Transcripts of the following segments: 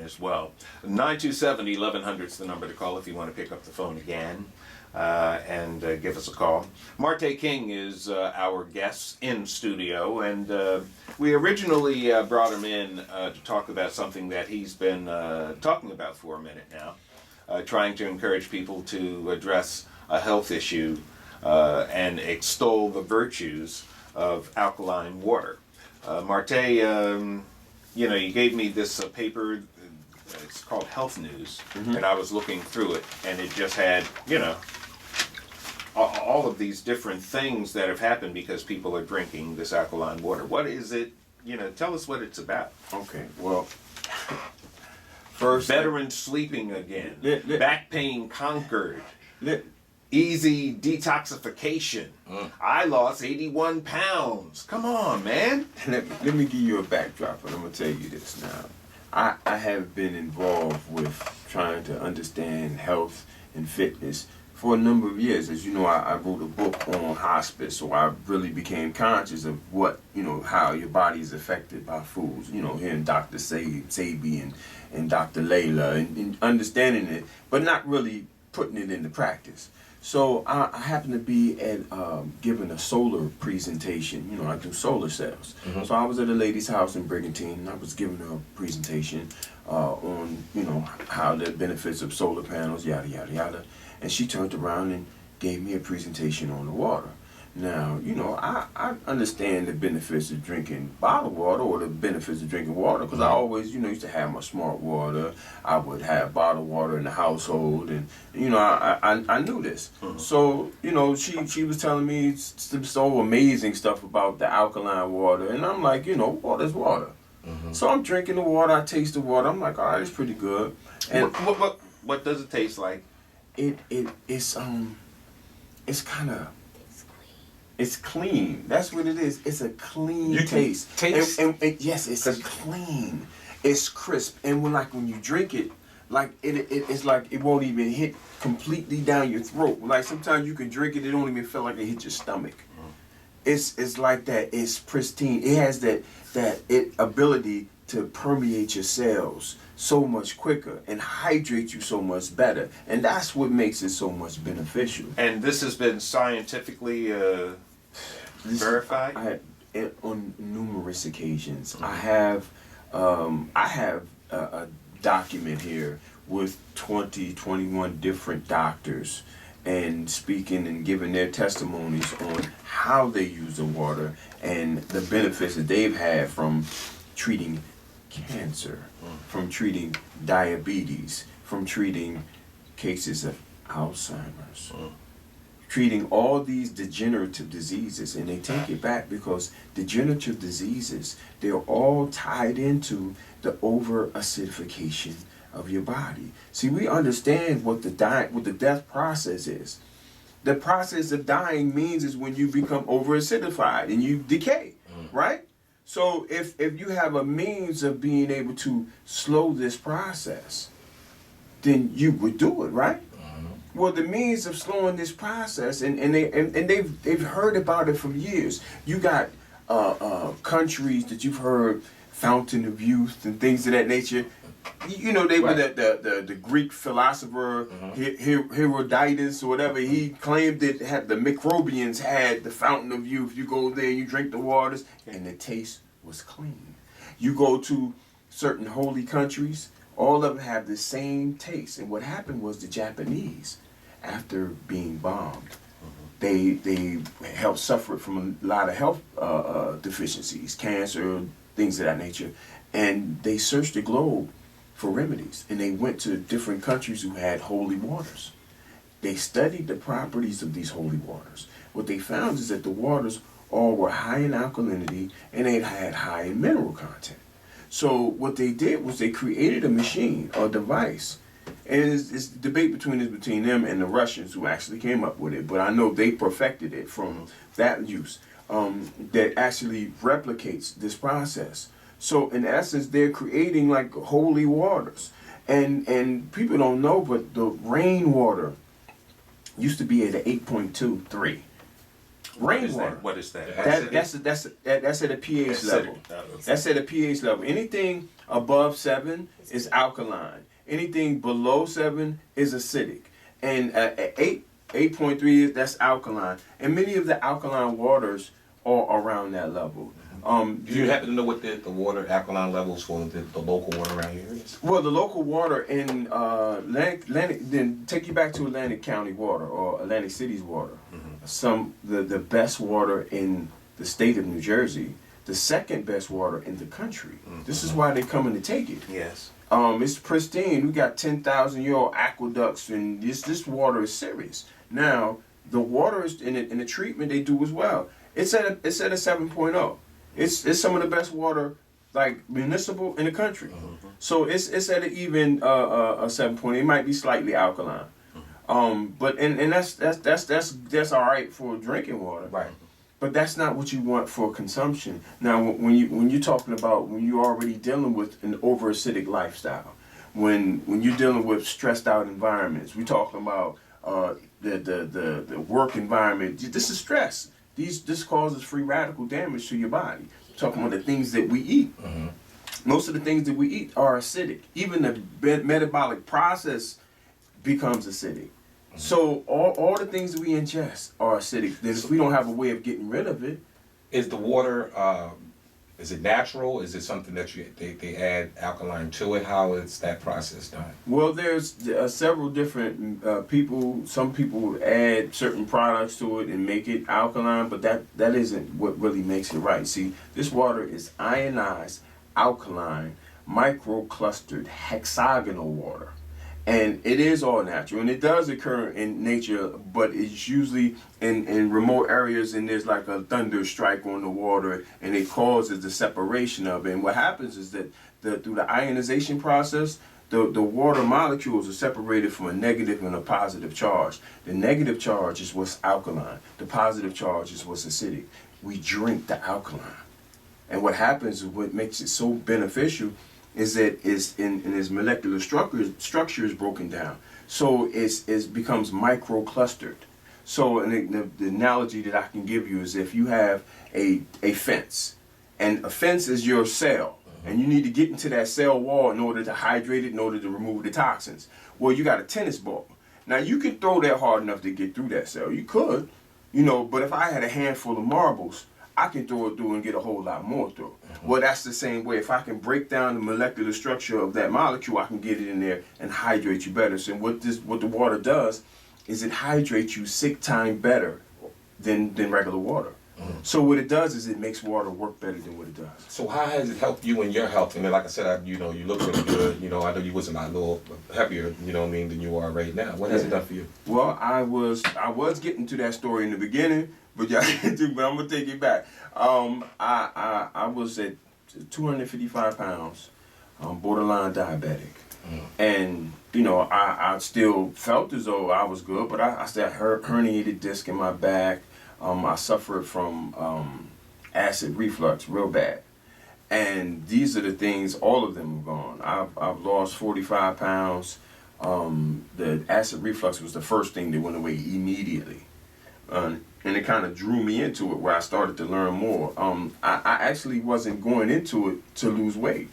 as well. 927-1100 is the number to call if you want to pick up the phone again and give us a call. Marté King is our guest in studio, and we originally brought him in to talk about something that he's been talking about for a minute now, trying to encourage people to address a health issue and extol the virtues of alkaline water. Marté, you gave me this paper, it's called Health News, and I was looking through it, and it just had, all of these different things that have happened because people are drinking this alkaline water. What is it? Tell us what it's about. Okay, well, first... Veterans sleeping again, back pain conquered, easy detoxification. I lost 81 pounds. Come on, man. Let me give you a backdrop, and I'm going to tell you this now. I have been involved with trying to understand health and fitness for a number of years. As you know, I wrote a book on hospice, so I really became conscious of what, how your body is affected by foods. Hearing Dr. Sabi and Dr. Layla and understanding it, but not really putting it into practice. So I happened to be at giving a solar presentation. I do solar cells. So I was at a lady's house in Brigantine, and I was giving her a presentation on, how the benefits of solar panels, yada, yada, yada. And she turned around and gave me a presentation on the water. Now, I understand the benefits of drinking bottled water or the benefits of drinking water, because I always, used to have my smart water. I would have bottled water in the household, and, I knew this. So, she was telling me some so amazing stuff about the alkaline water, and I'm like, water's water. So I'm drinking the water, I taste the water, I'm like, all right, it's pretty good. And what does it taste like? It's kind of... It's clean. That's what it is. It's a clean taste. Taste? And yes, it's clean. It's crisp. And when you drink it, it's like it won't even hit completely down your throat. Like sometimes you can drink it, it don't even feel like it hit your stomach. It's like that. It's pristine. It has that ability to permeate your cells so much quicker and hydrate you so much better. And that's what makes it so much beneficial. And this has been scientifically verified? On numerous occasions. I have a document here with 21 different doctors and speaking and giving their testimonies on how they use the water and the benefits that they've had from treating cancer, from treating diabetes, from treating cases of Alzheimer's, treating all these degenerative diseases. And they take it back because degenerative diseases, they're all tied into the over-acidification of your body. See, we understand what the death process is. The process of dying means is when you become over-acidified and you decay, right? So if you have a means of being able to slow this process, then you would do it, right? Well, the means of slowing this process, and they've heard about it for years. You got countries that you've heard, Fountain of Youth and things of that nature. They were the Greek philosopher Herodotus or whatever. He claimed that the microbians had the Fountain of Youth. You go there, you drink the waters, and the taste was clean. You go to certain holy countries, all of them have the same taste. And what happened was the Japanese, after being bombed, they helped suffer from a lot of health deficiencies, cancer, things of that nature, and they searched the globe for remedies, and they went to different countries who had holy waters. They studied the properties of these holy waters. What they found is that the waters all were high in alkalinity and they had high in mineral content. So what they did was they created a machine or device, and it's debate between them and the Russians who actually came up with it, but I know they perfected it from that use, that actually replicates this process. So in essence, they're creating like holy waters. And people don't know, but the rainwater used to be at an 8.23. Rainwater. What is that? That's at a pH level. That's at a pH level. Anything above 7 is alkaline. Anything below 7 is acidic. And 8.3, that's alkaline. And many of the alkaline waters are around that level. Do you happen to know what the water alkaline levels for the local water around here is? Well, the local water in Atlantic, then take you back to Atlantic County water or Atlantic City's water. The best water in the state of New Jersey, the second best water in the country. This is why they're coming to take it. Yes. It's pristine. We got 10,000-year-old aqueducts, and this water is serious. Now, the water is in the treatment they do as well. It's at a 7.0. It's some of the best water, like municipal in the country. So it's at an even a 7.0. It might be slightly alkaline, but that's all right for drinking water. Right. But that's not what you want for consumption. Now, when you're talking about when you're already dealing with an over-acidic lifestyle, when you're dealing with stressed out environments, we're talking about the work environment. This is stress. This causes free radical damage to your body. We're talking about the things that we eat. Most of the things that we eat are acidic. Even the metabolic process becomes acidic. So all the things that we ingest are acidic. Then if we don't have a way of getting rid of it. Is the water, is it natural? Is it something that they add alkaline to it? How is that process done? Well, there's several different people. Some people add certain products to it and make it alkaline, but that isn't what really makes it right. See, this water is ionized, alkaline, microclustered, hexagonal water. And it is all natural, and it does occur in nature, but it's usually in remote areas, and there's like a thunder strike on the water, and it causes the separation of it. And what happens is that through the ionization process, the water molecules are separated from a negative and a positive charge. The negative charge is what's alkaline. The positive charge is what's acidic. We drink the alkaline. And what happens, what makes it so beneficial, is that in its molecular structure is broken down. So it becomes microclustered. So the analogy that I can give you is if you have a fence, and a fence is your cell, and you need to get into that cell wall in order to hydrate it, in order to remove the toxins. Well, you got a tennis ball. Now, you could throw that hard enough to get through that cell. You could, but if I had a handful of marbles, I can throw it through and get a whole lot more through. Well, that's the same way. If I can break down the molecular structure of that molecule, I can get it in there and hydrate you better. So what the water does is it hydrates you 6 times better than regular water. So what it does is it makes water work better than what it does. So how has it helped you in your health? I mean, like I said, you look really good. I know you wasn't a little heavier, than you are right now. What has it done for you? Well, I was getting to that story in the beginning, but I'm gonna take it back. I was at 255 pounds, borderline diabetic, and I still felt as though I was good, but I still had herniated disc in my back. I suffered from acid reflux real bad, and these are the things. All of them are gone. I've lost 45 pounds. The acid reflux was the first thing that went away immediately. And it kind of drew me into it where I started to learn more. I actually wasn't going into it to lose weight.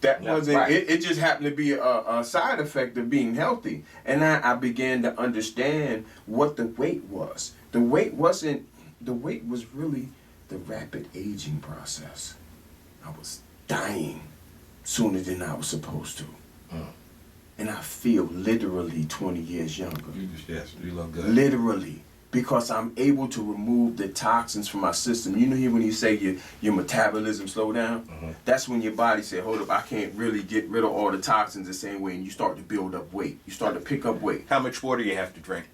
That wasn't, right. It just happened to be a side effect of being healthy. And I began to understand what the weight was. The weight was really the rapid aging process. I was dying sooner than I was supposed to. And I feel literally 20 years younger. Yes, you look good. Literally. Because I'm able to remove the toxins from my system. When you say your metabolism slow down, that's when your body say, hold up, I can't really get rid of all the toxins the same way, and you start to build up weight. You start to pick up weight. How much water do you have to drink?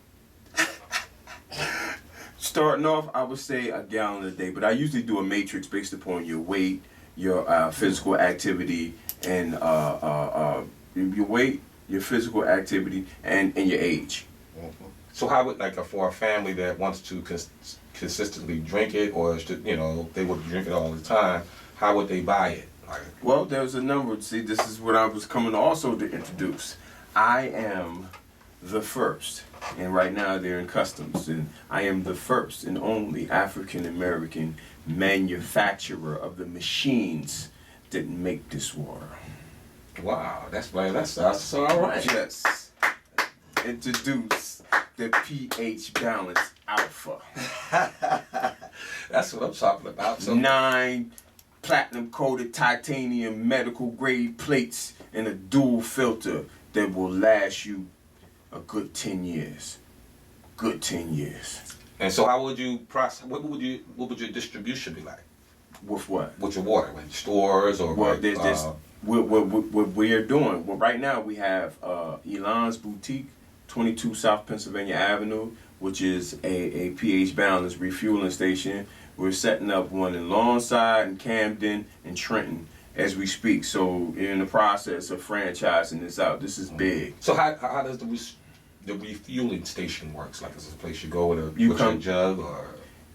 Starting off, I would say a gallon a day, but I usually do a matrix based upon your weight, your physical activity, and your weight, your physical activity, and your age. So how would, for a family that wants to consistently drink it, or they would drink it all the time, how would they buy it? Well, there's a number. See, this is what I was coming also to introduce. I am the first, and right now they're in customs, and I am the first and only African American manufacturer of the machines that make this water. Wow, that's all right. Just introduce the pH balance alpha. That's what I'm talking about. So 9 platinum coated titanium medical grade plates and a dual filter that will last you a good 10 years. Good 10 years. And so how would you process, what would your distribution be like? With what? With your water, like stores or Well, like, there's this. What we're doing. Well, right now we have Elon's Boutique, 22 South Pennsylvania Avenue, which is a pH balanced refueling station. We're setting up one in Lawnside and Camden and Trenton as we speak. So we're in the process of franchising this out. This is big. So how does the refueling station works? Like, is this a place you go with a You come- jug or?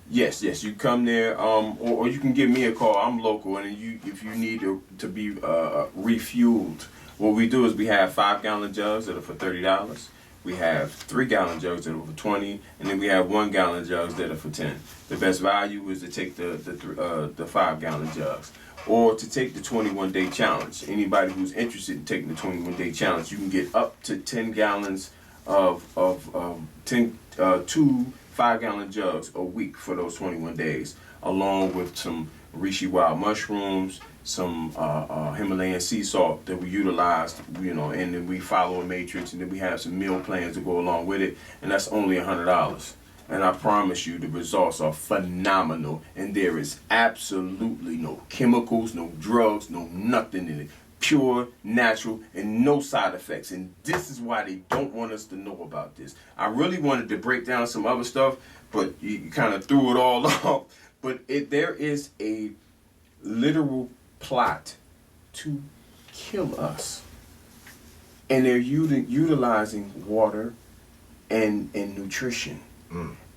Yes, you come there, or you can give me a call. I'm local, and if you need to be refueled, what we do is we have 5-gallon jugs that are for $30. We have 3-gallon jugs that are for $20, and then we have 1-gallon jugs that are for $10. The best value is to take the 5-gallon jugs, or to take the 21-day challenge. Anybody who's interested in taking the 21-day challenge, you can get up to 10 gallons of 2 5-gallon jugs a week for those 21 days, along with some reishi wild mushrooms, some Himalayan sea salt that we utilized, and then we follow a matrix, and then we have some meal plans to go along with it, and that's only $100. And I promise you the results are phenomenal, and there is absolutely no chemicals, no drugs, no nothing in it. Pure, natural, and no side effects. And this is why they don't want us to know about this. I really wanted to break down some other stuff, but you kind of threw it all off. But there is a literal plot to kill us. And they're utilizing water and nutrition.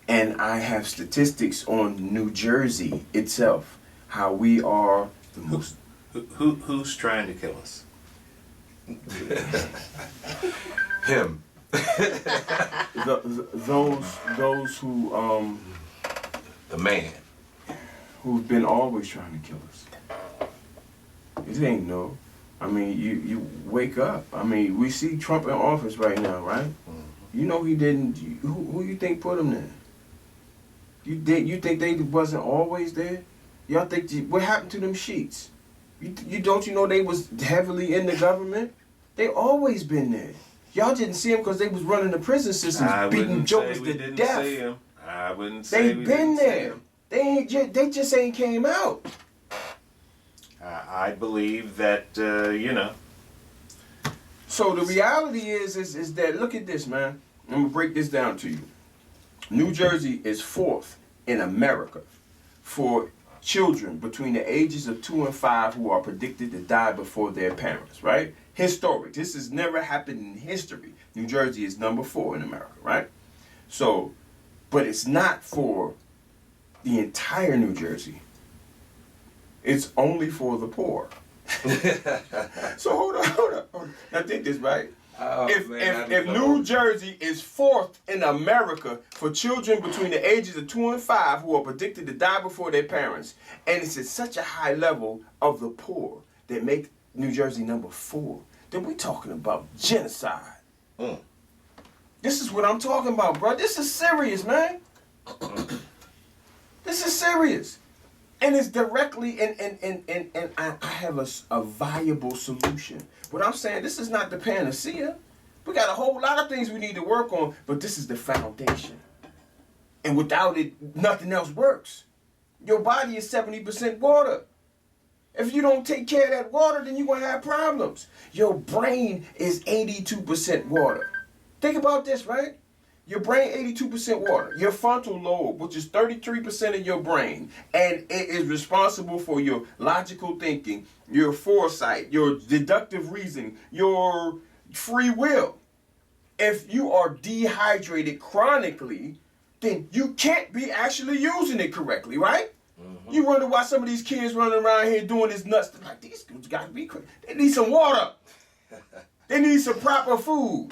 And I have statistics on New Jersey itself, how we are the most... Who's trying to kill us? Him. Those who The man. who've been always trying to kill us. It ain't no. I mean, you wake up. I mean, we see Trump in office right now, right? You know he didn't. Who you think put him there? You think they wasn't always there? Y'all think what happened to them sheets? You don't know they was heavily in the government? They always been there. Y'all didn't see them because they was running the prison systems, beating jokers to death. I wouldn't say They been there. They just ain't came out. I believe that So the reality is that, look at this, man. I'm gonna break this down to you. New Jersey is 4th in America for children between the ages of 2 and 5 who are predicted to die before their parents, right? Historic. This has never happened in history. New Jersey is number 4 in America, right? So, but it's not for the entire New Jersey. It's only for the poor. So hold on. Now think this, right? If New Jersey is 4th in America for children between the ages of 2 and 5 who are predicted to die before their parents, and it's at such a high level of the poor that make New Jersey number 4, then we're talking about genocide. This is what I'm talking about, bro. This is serious, man. This is serious. And it's directly, and I have a viable solution. What I'm saying, this is not the panacea. We got a whole lot of things we need to work on, but this is the foundation. And without it, nothing else works. Your body is 70% water. If you don't take care of that water, then you're going to have problems. Your brain is 82% water. Think about this, right? Your brain, 82% water. Your frontal lobe, which is 33% of your brain, and it is responsible for your logical thinking, your foresight, your deductive reasoning, your free will. If you are dehydrated chronically, then you can't be actually using it correctly, right? You wonder why some of these kids running around here doing this nuts. They're like, these dudes got to be crazy. They need some water. They need some proper food.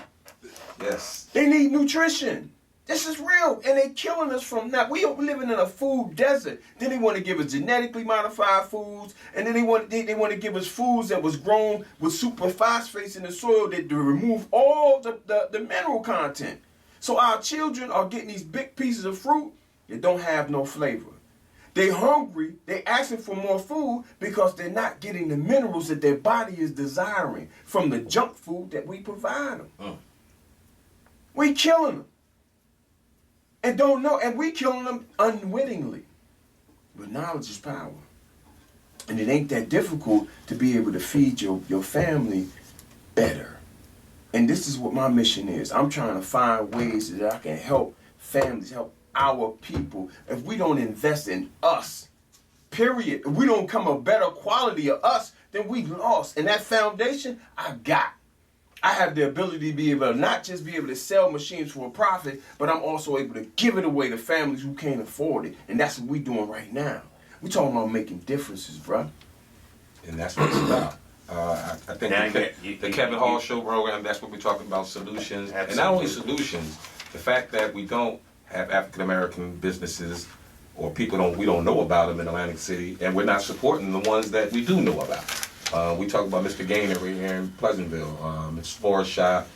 Yes. They need nutrition. This is real, and they killing us from that. We are living in a food desert. Then they want to give us genetically modified foods, and then they want to give us foods that was grown with superphosphates in the soil that to remove all the mineral content. So our children are getting these big pieces of fruit that don't have no flavor. They hungry, they asking for more food because they're not getting the minerals that their body is desiring from the junk food that we provide them. We killing them. And don't know, and we killing them unwittingly. But knowledge is power. And it ain't that difficult to be able to feed your family better. And this is what my mission is. I'm trying to find ways that I can help families, help our people. If we don't invest in us, period, if we don't come a better quality of us, then we lost. And that foundation, I got. I have the ability to be able to not just be able to sell machines for a profit, but I'm also able to give it away to families who can't afford it. And that's what we're doing right now. We're talking about making differences, bro. And that's what it's about. I think Now the Kevin Hall Show program, that's what we're talking about, solutions. Absolutely. And not only solutions, the fact that we don't have African American businesses or we don't know about them in Atlantic City, and we're not supporting the ones that we do know about. We talk about Mr. Gainer right here in Pleasantville. It's Forest Shop,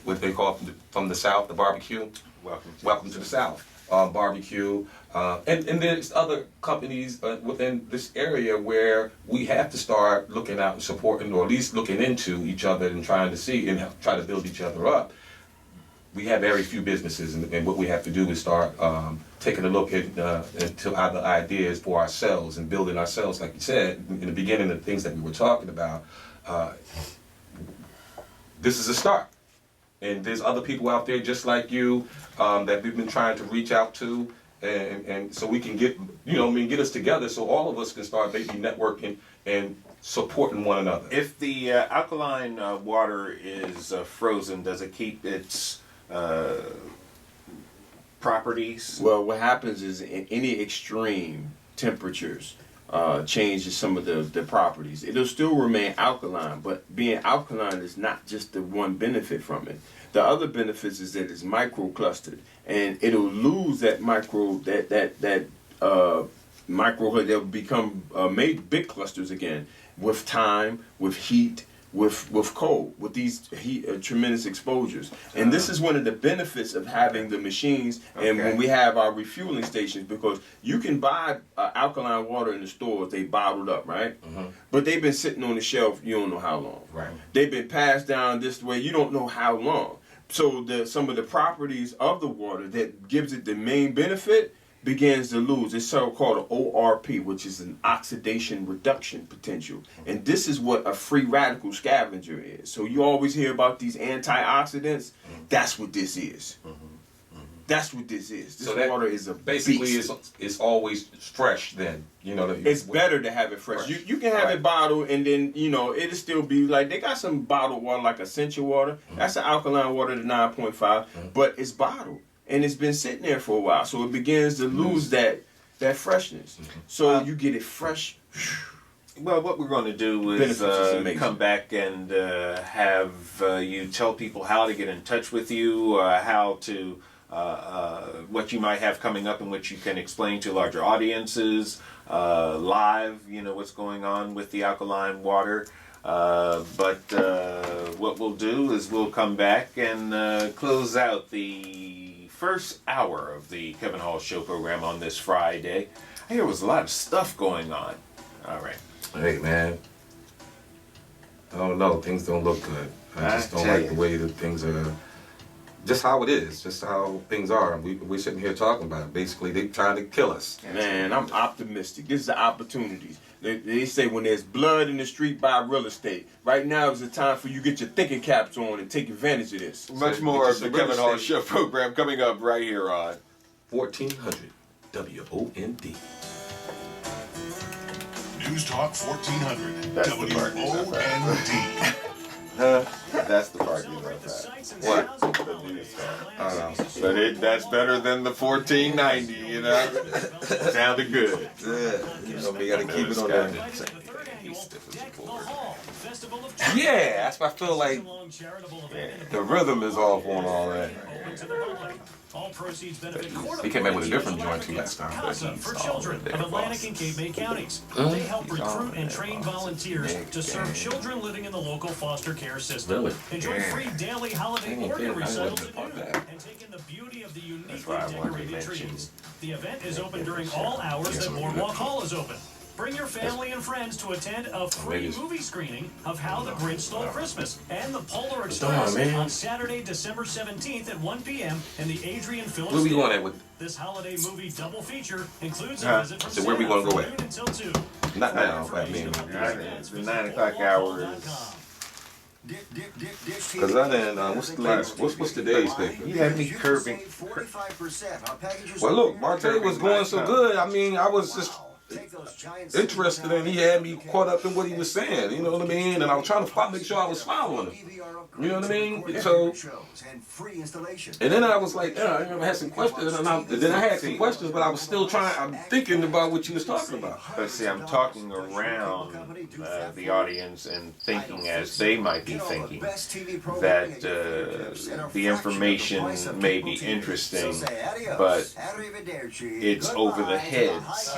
what they call from the South, the barbecue. Welcome to the South. Barbecue. And there's other companies within this area where we have to start looking out and supporting, or at least looking into each other and trying to see and try to build each other up. We have very few businesses, and what we have to do is start taking a look into other ideas for ourselves and building ourselves, like you said in the beginning, the things that we were talking about. This is a start, and there's other people out there just like you that we've been trying to reach out to, and so we can get get us together, so all of us can start maybe networking and supporting one another. If the alkaline water is frozen, does it keep its properties? Well, what happens is in any extreme temperatures changes some of the properties. It'll still remain alkaline, but being alkaline is not just the one benefit from it. The other benefits is that it's microclustered, and it'll lose that micro that will become made big clusters again with time, with heat, with cold, with these tremendous exposures. And this is one of the benefits of having the machines and when we have our refueling stations, because you can buy alkaline water in the stores, they bottled up, right? But they've been sitting on the shelf, you don't know how long. Right. They've been passed down this way, you don't know how long. So some of the properties of the water that gives it the main benefit begins to lose. It's so-called an ORP, which is an oxidation reduction potential. And this is what a free radical scavenger is. So you always hear about these antioxidants. That's what this is. That's what this is. This water is a basically beast. it's always fresh then. It's better to have it fresh. You can have it bottled, and then it'll still be like, they got some bottled water like essential water. That's an alkaline water to 9.5, but it's bottled. And it's been sitting there for a while, so it begins to lose that freshness. So you get it fresh. Well, what we're going to do is come back and have you tell people how to get in touch with you, how to what you might have coming up, and what you can explain to larger audiences live. What's going on with the alkaline water. But what we'll do is we'll come back and close out the first hour of the Kevin Hall Show program on this Friday. I hear there was a lot of stuff going on. All right. Hey, man. I don't know. Things don't look good. I just don't like the way that things are. Just how it is. Just how things are. We're sitting here talking about it. Basically, they're trying to kill us. Man, I'm optimistic. This is the opportunities. They say when there's blood in the street, buy real estate. Right now is the time for you to get your thinking caps on and take advantage of this. Much more of the Kevin Hall Show program coming up right here on 1400 WOND. News Talk 1400 That's the part. WOND. That's the part you love that. What? The news talk. But that's better than the 1490, Sounded good. Yeah. We got to keep it on there. He's stiff as a board. Yeah, that's why I feel like the rhythm is off on all that. All proceeds benefit He came in with a different joint too last time. Cognizant for children of Atlantic and Cape May counties. They help recruit and train volunteers to serve children living in the local foster care system. Really? Enjoy free daily holiday organ recitals wasn't at about noon that. and take in the beauty of the uniquely why I wanted to decorated mention trees. The event is open during all hours that Boardwalk Hall is open. Bring your family and friends to attend a free movie screening of How the Grinch Stole Christmas and the Polar Express on Saturday, December 17th at 1 p.m. in the Adrian Phillips Where we Theater. going at with? This holiday movie double feature includes a visit from So where we Santa gonna go from at? noon until 2. Not now, I mean, It's the 9 o'clock hour. because I didn't. What's the latest? What's today's paper? You had me curving. Well, look, Marté was going so good. I mean, I was just interested, and he had me caught up in what he was saying. You know what I mean? And I was trying to make sure I was following him. You know what I mean? So, and then I was like, I remember I had some questions, and then I had some questions, but I was still I'm thinking about what you was talking about. But see, I'm talking around the audience and thinking as they might be thinking that the information may be interesting, but it's over the heads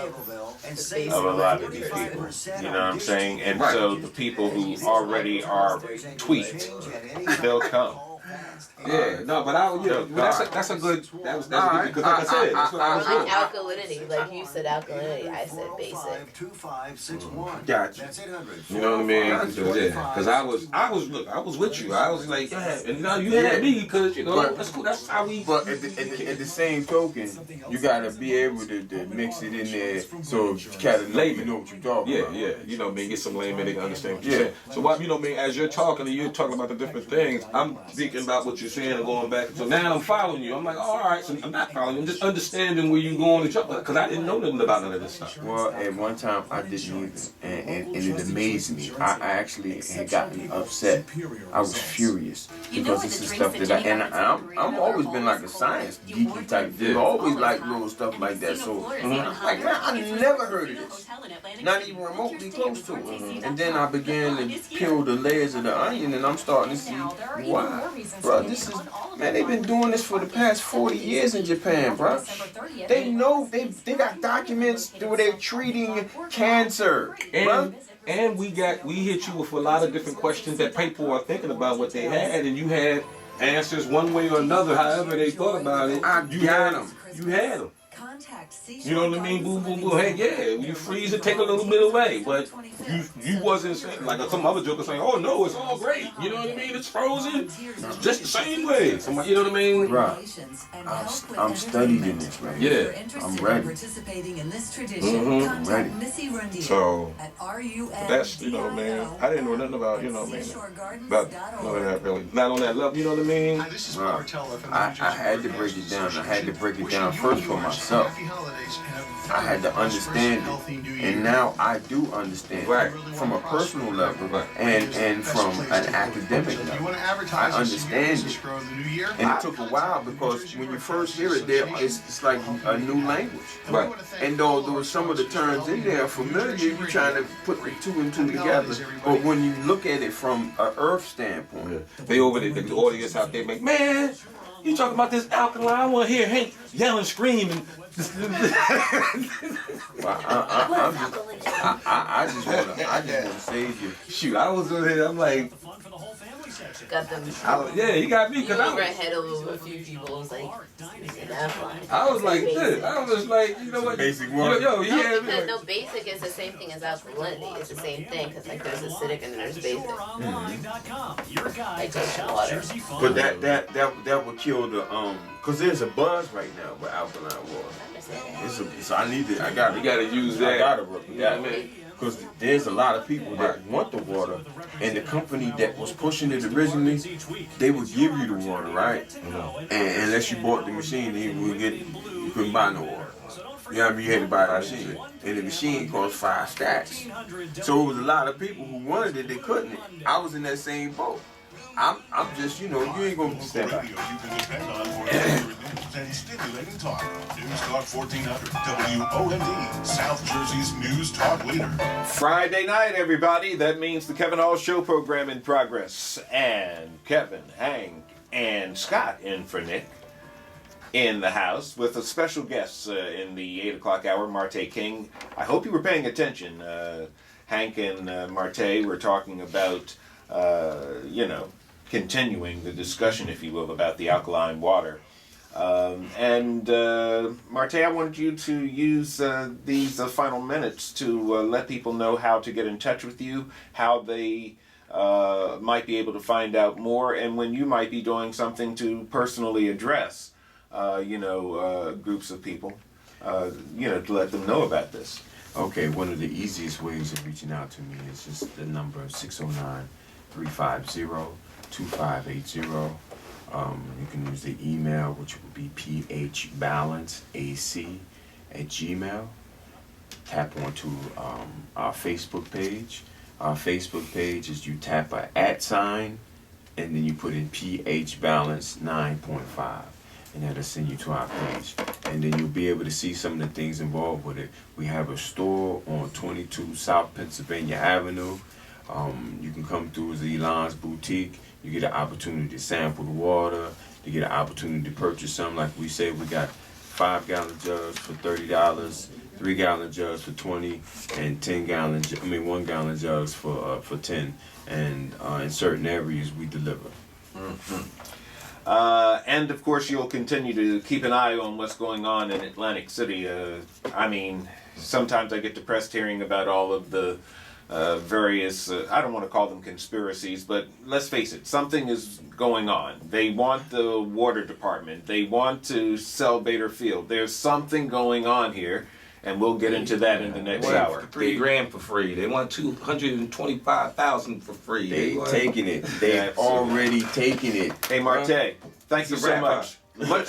of a lot of these people. You know what I'm saying? And so the people who already are tweaked, they'll come. Yeah, no, but that's a good, that's a good, because like I said, that's what I was doing. Alkalinity, like you said alkalinity, I said basic. Gotcha. You know what I mean? Because I was with you. I was like, yeah, and you had me because that's cool. That's how we. But at the same token, you gotta be able to mix it in there so you kind of know what you're talking about. Yeah. You know what I mean? Get some layman, they can understand what you're saying. So what, you know what I mean? As you're talking and you're talking about the different things, I'm thinking about what you're saying and going back. So now I'm following you. I'm like, oh, all right. So I'm not following you. I'm just understanding where you're going because I didn't know nothing about none of this stuff. Well, at one time I didn't either, and it amazed me. I actually had gotten upset. I was furious because this is stuff that I'm always been like a science geeky type dude. I always like little stuff like that. So like, man, I never heard of this, not even remotely close to it. And then I began to peel the layers of the onion, and I'm starting to see why, bro. This is, man, they've been doing this for the past 40 years in Japan, bro. They know they got documents where they're treating cancer, bro. And we hit you with a lot of different questions that people are thinking about what they had, and you had answers one way or another, however they thought about it. You had them. You know what I mean? Boom, boom, boom. Hey, yeah, you freeze it, take a little bit away, but you wasn't saying, like some other joker saying, oh no, it's all great. You know what I mean? It's frozen, just the same way. Somebody, you know what I mean? Right. I'm studying this, man. Yeah. I'm ready. I'm ready. So, that's, you know what I mean? I didn't know nothing about, you know what I mean? About none of that really. Not on that level, you know what I mean? I had to break it down. I had to break it down first for myself. I had to understand it, and now I do understand it from a personal level and from an academic level. I understand it, and it took a while because when you first hear it, it's like a new language. Right. And although some of the terms in there are familiar, you're trying to put the two and two together. But when you look at it from an earth standpoint, they over there, the audience out there make, man, you talking about this alkaline? I want to hear Hank yelling, screaming. Well, I just want to save you. Shoot, I was in here. I'm like, Got them. yeah, he got me You because were ahead of a few people. It was like, I was like, this. I was like, you know what? Basic one. Yo, no, because no, basic is the same thing as alkalinity. It's the same thing because like there's acidic and then there's basic. Like just water. But that would kill the because there's a buzz right now with alkaline water. So I gotta use that. I gotta work with that. Because there's a lot of people that want the water, and the company that was pushing it originally, they would give you the water, right? And unless you bought the machine, you couldn't buy no water. You know what I mean? You had to buy a machine, and the machine cost 5 stacks. So it was a lot of people who wanted it, they couldn't. I was in that same boat. I'm just, you ain't gonna stand up. and stimulating talk. News Talk 1400 WOMD, South Jersey's news talk leader. Friday night, everybody. That means the Kevin Hall Show program in progress. And Kevin, Hank, and Scott in for Nick in the house with a special guest in the 8 o'clock hour, Marté King. I hope you were paying attention. Hank and Marté were talking about, continuing the discussion, if you will, about the alkaline water. Marté, I wanted you to use these final minutes to let people know how to get in touch with you, how they might be able to find out more, and when you might be doing something to personally address, groups of people, to let them know about this. Okay, one of the easiest ways of reaching out to me is just the number 609-350-2580. You can use the email, which would be phbalanceac@gmail. Tap onto our Facebook page. Our Facebook page is you tap a @ and then you put in pH balance 9.5. And that'll send you to our page. And then you'll be able to see some of the things involved with it. We have a store on 22 South Pennsylvania Avenue. You can come through the ionized boutique. You get an opportunity to sample the water. You get an opportunity to purchase some. Like we said, we got 5-gallon jugs for $30, 3-gallon jugs for $20, and 1-gallon jugs for $10. And in certain areas, we deliver. Mm-hmm. And of course, you'll continue to keep an eye on what's going on in Atlantic City. Sometimes I get depressed hearing about all of the various, I don't want to call them conspiracies, but let's face it, something is going on. They want the water department. They want to sell Bader Field. There's something going on here, and we'll get into that in the next hour. $3,000 for free. They want $225,000 for free. They taking it. They already taking it. Hey, Marté, thank you so much. Much more.